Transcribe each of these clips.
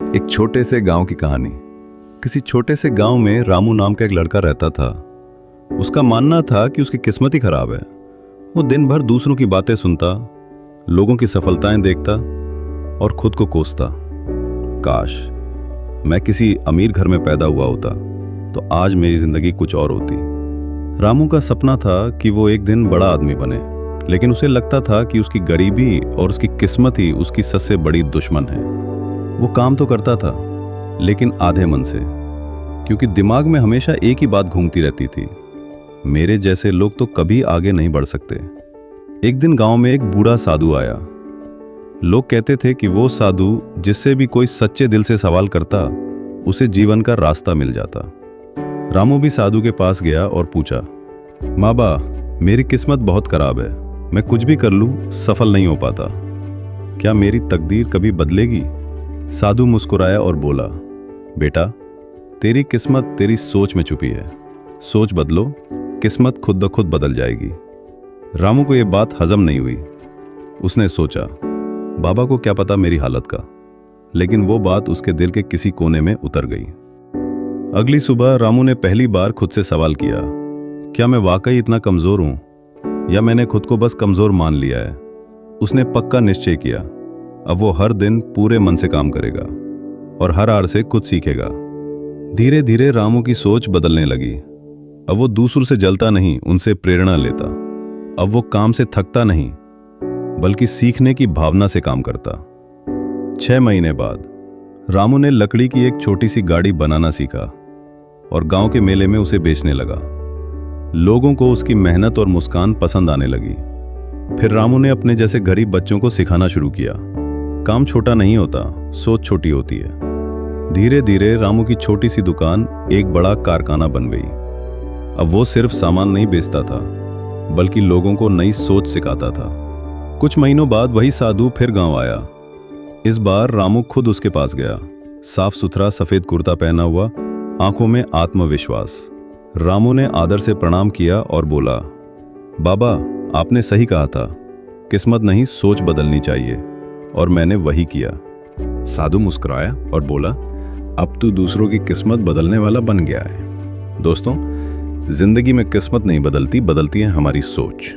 एक छोटे से गांव की कहानी। किसी छोटे से गांव में रामू नाम का एक लड़का रहता था। उसका मानना था कि उसकी किस्मत ही खराब है। वो दिन भर दूसरों की बातें सुनता, लोगों की सफलताएं देखता और खुद को कोसता। काश मैं किसी अमीर घर में पैदा हुआ होता तो आज मेरी जिंदगी कुछ और होती। रामू का सपना था कि वो एक दिन बड़ा आदमी बने, लेकिन उसे लगता था कि उसकी गरीबी और उसकी किस्मत ही उसकी सबसे बड़ी दुश्मन है। वो काम तो करता था, लेकिन आधे मन से, क्योंकि दिमाग में हमेशा एक ही बात घूमती रहती थी, मेरे जैसे लोग तो कभी आगे नहीं बढ़ सकते। एक दिन गांव में एक बूढ़ा साधु आया। लोग कहते थे कि वो साधु जिससे भी कोई सच्चे दिल से सवाल करता, उसे जीवन का रास्ता मिल जाता। रामू भी साधु के पास गया और पूछा, माबा, मेरी किस्मत बहुत खराब है, मैं कुछ भी कर लूं सफल नहीं हो पाता, क्या मेरी तकदीर कभी बदलेगी? साधु मुस्कुराया और बोला, बेटा, तेरी किस्मत तेरी सोच में छुपी है, सोच बदलो, किस्मत खुद ब खुद बदल जाएगी। रामू को यह बात हजम नहीं हुई। उसने सोचा, बाबा को क्या पता मेरी हालत का, लेकिन वो बात उसके दिल के किसी कोने में उतर गई। अगली सुबह रामू ने पहली बार खुद से सवाल किया, क्या मैं वाकई इतना कमजोर हूं, या मैंने खुद को बस कमजोर मान लिया है? उसने पक्का निश्चय किया, अब वो हर दिन पूरे मन से काम करेगा और हर हार से कुछ सीखेगा। धीरे धीरे रामू की सोच बदलने लगी। अब वो दूसरों से जलता नहीं, उनसे प्रेरणा लेता। अब वो काम से थकता नहीं, बल्कि सीखने की भावना से काम करता। 6 महीने बाद रामू ने लकड़ी की एक छोटी सी गाड़ी बनाना सीखा और गांव के मेले में उसे बेचने लगा। लोगों को उसकी मेहनत और मुस्कान पसंद आने लगी। फिर रामू ने अपने जैसे गरीब बच्चों को सिखाना शुरू किया। काम छोटा नहीं होता, सोच छोटी होती है। धीरे धीरे रामू की छोटी सी दुकान एक बड़ा कारखाना बन गई। अब वो सिर्फ सामान नहीं बेचता था, बल्कि लोगों को नई सोच सिखाता था। कुछ महीनों बाद वही साधु फिर गांव आया। इस बार रामू खुद उसके पास गया। साफ सुथरा सफेद कुर्ता पहना हुआ, आंखों में आत्मविश्वास। रामू ने आदर से प्रणाम किया और बोला, बाबा, आपने सही कहा था, किस्मत नहीं सोच बदलनी चाहिए, और मैंने वही किया। साधु मुस्कुराया और बोला, अब तू दूसरों की किस्मत बदलने वाला बन गया है। दोस्तों, जिंदगी में किस्मत नहीं बदलती, बदलती है हमारी सोच।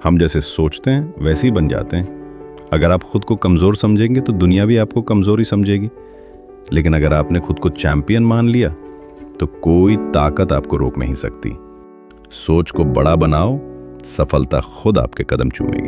हम जैसे सोचते हैं वैसे ही बन जाते हैं। अगर आप खुद को कमज़ोर समझेंगे तो दुनिया भी आपको कमज़ोर ही समझेगी, लेकिन अगर आपने खुद को चैंपियन मान लिया तो कोई ताकत आपको रोक नहीं सकती। सोच को बड़ा बनाओ, सफलता खुद आपके कदम चूमेगी।